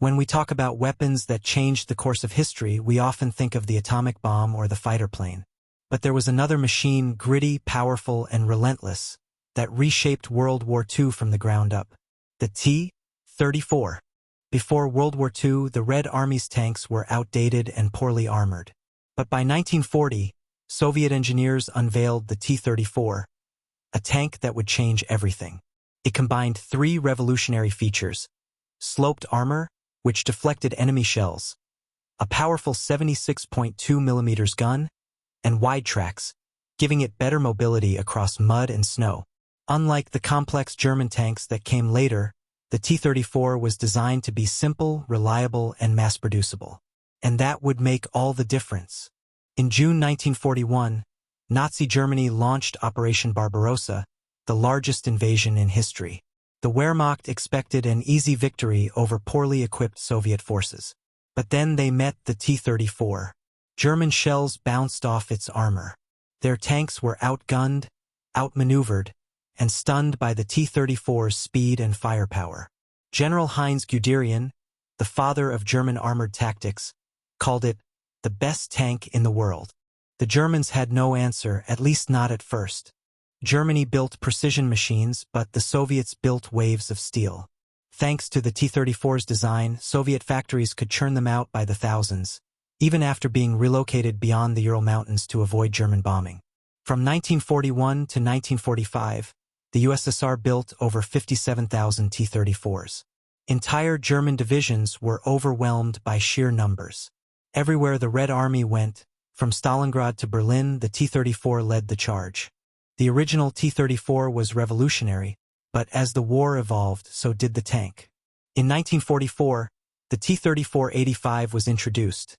When we talk about weapons that changed the course of history, we often think of the atomic bomb or the fighter plane. But there was another machine, gritty, powerful, and relentless, that reshaped World War II from the ground up. The T-34. Before World War II, the Red Army's tanks were outdated and poorly armored. But by 1940, Soviet engineers unveiled the T-34, a tank that would change everything. It combined three revolutionary features: sloped armor, which deflected enemy shells, a powerful 76.2 mm gun, and wide tracks, giving it better mobility across mud and snow. Unlike the complex German tanks that came later, the T-34 was designed to be simple, reliable, and mass-producible. And that would make all the difference. In June 1941, Nazi Germany launched Operation Barbarossa, the largest invasion in history. The Wehrmacht expected an easy victory over poorly equipped Soviet forces. But then they met the T-34. German shells bounced off its armor. Their tanks were outgunned, outmaneuvered, and stunned by the T-34's speed and firepower. General Heinz Guderian, the father of German armored tactics, called it the best tank in the world. The Germans had no answer, at least not at first. Germany built precision machines, but the Soviets built waves of steel. Thanks to the T-34's design, Soviet factories could churn them out by the thousands, even after being relocated beyond the Ural Mountains to avoid German bombing. From 1941 to 1945, the USSR built over 57,000 T-34s. Entire German divisions were overwhelmed by sheer numbers. Everywhere the Red Army went, from Stalingrad to Berlin, the T-34 led the charge. The original T-34 was revolutionary, but as the war evolved, so did the tank. In 1944, the T-34-85 was introduced,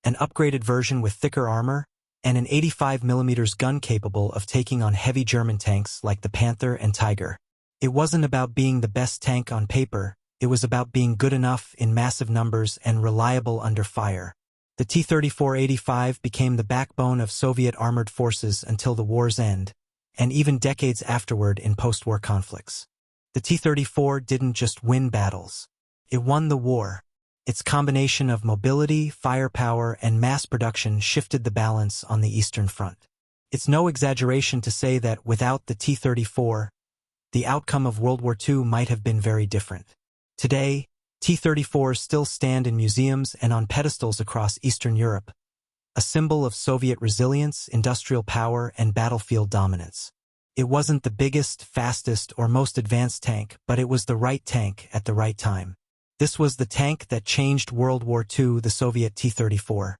an upgraded version with thicker armor and an 85 mm gun capable of taking on heavy German tanks like the Panther and Tiger. It wasn't about being the best tank on paper, it was about being good enough in massive numbers and reliable under fire. The T-34-85 became the backbone of Soviet armored forces until the war's end, and even decades afterward in post-war conflicts. The T-34 didn't just win battles. It won the war. Its combination of mobility, firepower, and mass production shifted the balance on the Eastern Front. It's no exaggeration to say that without the T-34, the outcome of World War II might have been very different. Today, T-34s still stand in museums and on pedestals across Eastern Europe, a symbol of Soviet resilience, industrial power, and battlefield dominance. It wasn't the biggest, fastest, or most advanced tank, but it was the right tank at the right time. This was the tank that changed World War II, the Soviet T-34.